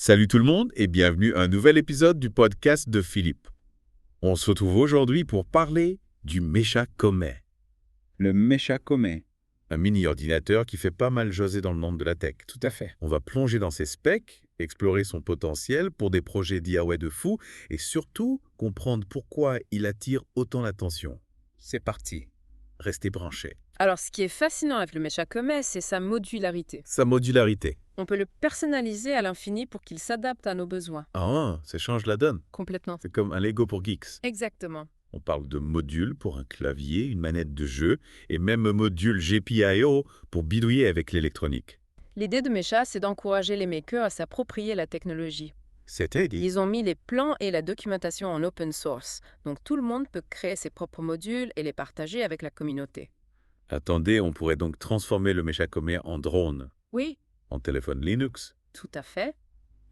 Salut tout le monde et bienvenue à un nouvel épisode du podcast de Philippe. On se retrouve aujourd'hui pour parler du Mecha Komet, Le Mecha Komet. un mini-ordinateur qui fait pas mal jaser dans le monde de la tech. Tout à fait. On va plonger dans ses specs, explorer son potentiel pour des projets DIY de fou et surtout comprendre pourquoi il attire autant l'attention. C'est parti. Restez branchés. Alors, ce qui est fascinant avec le Mecha Komet, c'est sa modularité. Sa modularité. On peut le personnaliser à l'infini pour qu'il s'adapte à nos besoins. Ah, ça change la donne. Complètement. C'est comme un Lego pour geeks. Exactement. On parle de module pour un clavier, une manette de jeu, et même module GPIO pour bidouiller avec l'électronique. L'idée de Mecha, c'est d'encourager les makers à s'approprier la technologie. C'était dit. Ils ont mis les plans et la documentation en open source, donc tout le monde peut créer ses propres modules et les partager avec la communauté. Attendez, on pourrait donc transformer le Mecha Komet en drone, Oui, en téléphone Linux. tout à fait.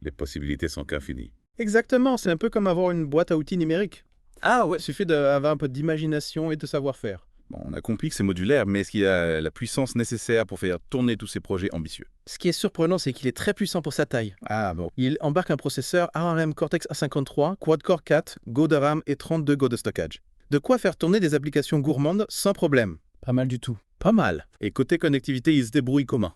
Les possibilités sont qu'infinies. Exactement, c'est un peu comme avoir une boîte à outils numérique. Ah ouais. Il suffit d'avoir un peu d'imagination et de savoir-faire. Bon, on a compris que c'est modulaire, mais est-ce qu'il a la puissance nécessaire pour faire tourner tous ces projets ambitieux? Ce qui est surprenant, c'est qu'il est très puissant pour sa taille. Ah bon. Il embarque un processeur ARM Cortex A53, quad-core 4, Go de RAM et 32 Go de stockage. De quoi faire tourner des applications gourmandes sans problème. Pas mal du tout. Pas mal. Et côté connectivité, il se débrouille comment?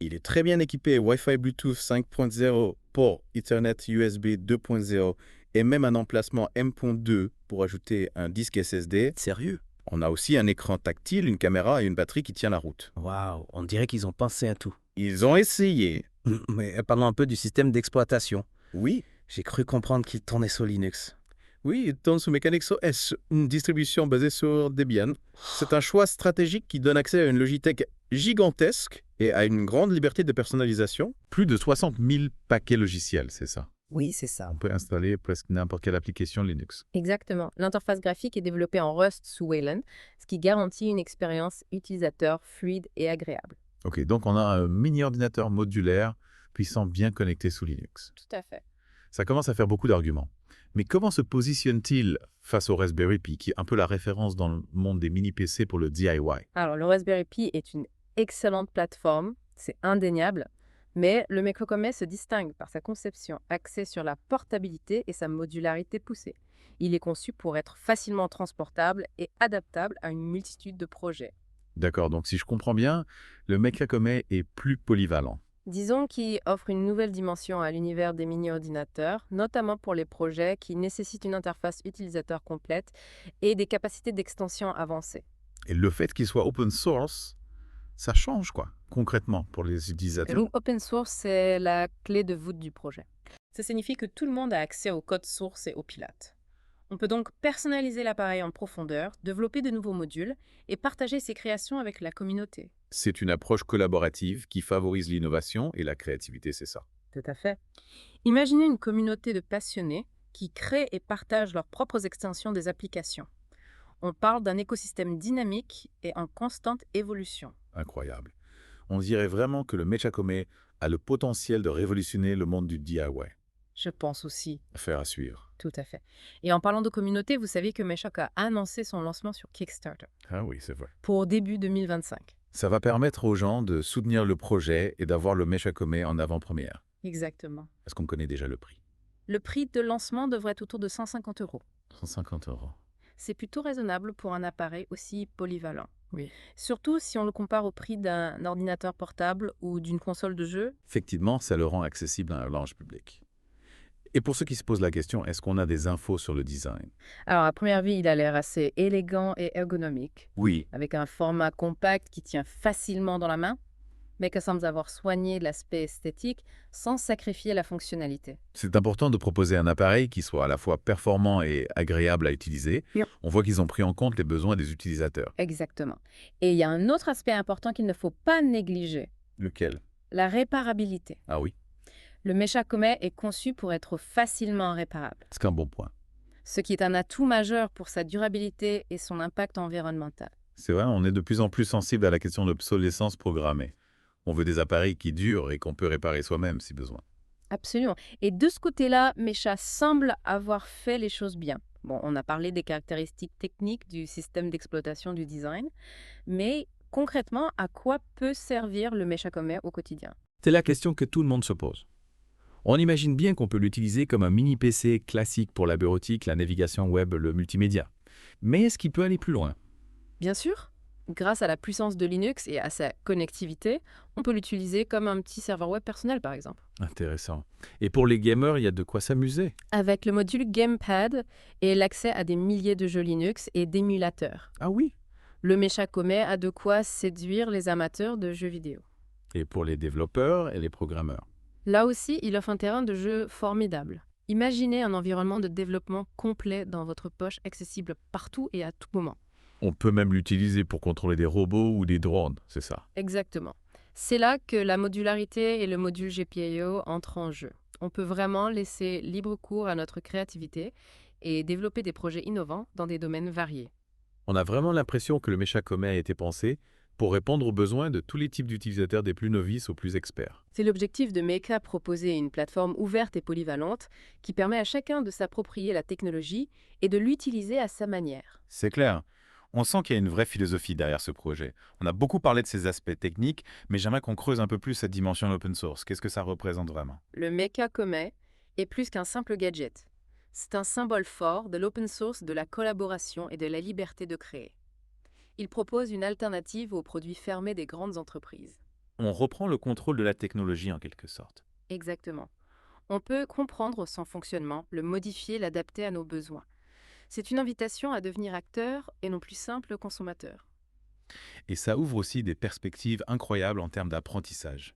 Il est très bien équipé Wi-Fi Bluetooth 5.0 pour Ethernet USB 2.0 et même un emplacement M.2 pour ajouter un disque SSD. Sérieux? On a aussi un écran tactile, une caméra et une batterie qui tient la route. Waouh, on dirait qu'ils ont pensé à tout. Ils ont essayé. Mais parlons un peu du système d'exploitation. Oui. J'ai cru comprendre qu'il tournait sur Linux. Oui, il tourne sous Mechanix OS, une distribution basée sur Debian. C'est un choix stratégique qui donne accès à une Logitech gigantesque et à une grande liberté de personnalisation. Plus de 60 000 paquets logiciels, c'est ça. Oui, c'est ça. On peut installer presque n'importe quelle application Linux. Exactement. L'interface graphique est développée en Rust sous Wayland, ce qui garantit une expérience utilisateur fluide et agréable. Ok, donc on a un mini-ordinateur modulaire, puissant, bien connecté sous Linux. Tout à fait. Ça commence à faire beaucoup d'arguments. Mais comment se positionne-t-il face au Raspberry Pi, qui est un peu la référence dans le monde des mini-PC pour le DIY? Alors, le Raspberry Pi est une excellente plateforme, c'est indéniable, mais le Mecha Komet se distingue par sa conception axée sur la portabilité et sa modularité poussée. Il est conçu pour être facilement transportable et adaptable à une multitude de projets. D'accord, donc si je comprends bien, le Mecha Komet est plus polyvalent. Disons qu'il offre une nouvelle dimension à l'univers des mini-ordinateurs, notamment pour les projets qui nécessitent une interface utilisateur complète et des capacités d'extension avancées. Et le fait qu'il soit open source, ça change quoi, concrètement, pour les utilisateurs? L'open source, c'est la clé de voûte du projet. Ça signifie que tout le monde a accès au code source et au pilote. On peut donc personnaliser l'appareil en profondeur, développer de nouveaux modules et partager ses créations avec la communauté. C'est une approche collaborative qui favorise l'innovation et la créativité, c'est ça. Tout à fait. Imaginez une communauté de passionnés qui créent et partagent leurs propres extensions des applications. On parle d'un écosystème dynamique et en constante évolution. Incroyable. On dirait vraiment que le Mecha Komet a le potentiel de révolutionner le monde du DIY. Je pense aussi. Affaire à suivre. Tout à fait. Et en parlant de communauté, vous savez que Meshach a annoncé son lancement sur Kickstarter Ah oui, c'est vrai. pour début 2025. Ça va permettre aux gens de soutenir le projet et d'avoir le Mecha Komet en avant-première. Exactement. Est-ce qu'on connaît déjà le prix? Le prix de lancement devrait être autour de 150 €. 150 €. C'est plutôt raisonnable pour un appareil aussi polyvalent. Oui. Surtout si on le compare au prix d'un ordinateur portable ou d'une console de jeu. Effectivement, ça le rend accessible à un large public. Et pour ceux qui se posent la question, est-ce qu'on a des infos sur le design? Alors, à première vue, il a l'air assez élégant et ergonomique, Oui. avec un format compact qui tient facilement dans la main, mais que semble avoir soigné l'aspect esthétique sans sacrifier la fonctionnalité. C'est important de proposer un appareil qui soit à la fois performant et agréable à utiliser. Bien. On voit qu'ils ont pris en compte les besoins des utilisateurs. Exactement. Et il y a un autre aspect important qu'il ne faut pas négliger, Lequel? la réparabilité. Ah oui, Le Mecha Komet est conçu pour être facilement réparable, c'est un bon point. ce qui est un atout majeur pour sa durabilité et son impact environnemental. C'est vrai, on est de plus en plus sensible à la question de l'obsolescence programmée. On veut des appareils qui durent et qu'on peut réparer soi-même si besoin. Absolument. Et de ce côté-là, Mecha semble avoir fait les choses bien. Bon, on a parlé des caractéristiques techniques du système d'exploitation du design, mais concrètement, à quoi peut servir le Mecha Komet au quotidien? C'est la question que tout le monde se pose. On imagine bien qu'on peut l'utiliser comme un mini PC classique pour la bureautique, la navigation web, le multimédia. Mais est-ce qu'il peut aller plus loin? Bien sûr, grâce à la puissance de Linux et à sa connectivité, on peut l'utiliser comme un petit serveur web personnel par exemple. Intéressant. Et pour les gamers, il y a de quoi s'amuser. Avec le module Gamepad et l'accès à des milliers de jeux Linux et d'émulateurs. Ah oui? Le Mecha Kome a de quoi séduire les amateurs de jeux vidéo. Et pour les développeurs et les programmeurs. Là aussi, il offre un terrain de jeu formidable. Imaginez un environnement de développement complet dans votre poche, accessible partout et à tout moment. On peut même l'utiliser pour contrôler des robots ou des drones, c'est ça? Exactement. C'est là que la modularité et le module GPIO entrent en jeu. On peut vraiment laisser libre cours à notre créativité et développer des projets innovants dans des domaines variés. On a vraiment l'impression que le Mecha Kome a été pensé pour répondre aux besoins de tous les types d'utilisateurs, des plus novices aux plus experts. C'est l'objectif de Mecha, proposer une plateforme ouverte et polyvalente qui permet à chacun de s'approprier la technologie et de l'utiliser à sa manière. C'est clair. On sent qu'il y a une vraie philosophie derrière ce projet. On a beaucoup parlé de ses aspects techniques, mais j'aimerais qu'on creuse un peu plus cette dimension open source. Qu'est-ce que ça représente vraiment? Le Mecha Kome est plus qu'un simple gadget. C'est un symbole fort de l'open source, de la collaboration et de la liberté de créer. Il propose une alternative aux produits fermés des grandes entreprises. On reprend le contrôle de la technologie en quelque sorte. Exactement. On peut comprendre son fonctionnement, le modifier, l'adapter à nos besoins. C'est une invitation à devenir acteur et non plus simple consommateur. Et ça ouvre aussi des perspectives incroyables en termes d'apprentissage.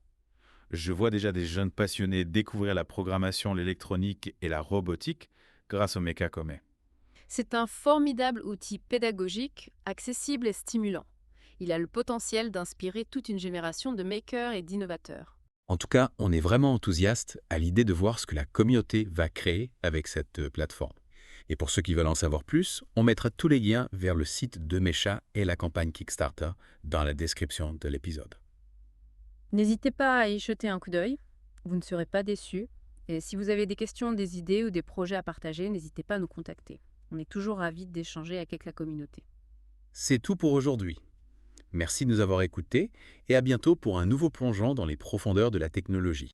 Je vois déjà des jeunes passionnés découvrir la programmation, l'électronique et la robotique grâce au Mecha Kome. C'est un formidable outil pédagogique, accessible et stimulant. Il a le potentiel d'inspirer toute une génération de makers et d'innovateurs. En tout cas, on est vraiment enthousiaste à l'idée de voir ce que la communauté va créer avec cette plateforme. Et pour ceux qui veulent en savoir plus, on mettra tous les liens vers le site de Mecha et la campagne Kickstarter dans la description de l'épisode. N'hésitez pas à y jeter un coup d'œil, vous ne serez pas déçus. Et si vous avez des questions, des idées ou des projets à partager, n'hésitez pas à nous contacter. On est toujours ravis d'échanger avec la communauté. C'est tout pour aujourd'hui. Merci de nous avoir écoutés et à bientôt pour un nouveau plongeon dans les profondeurs de la technologie.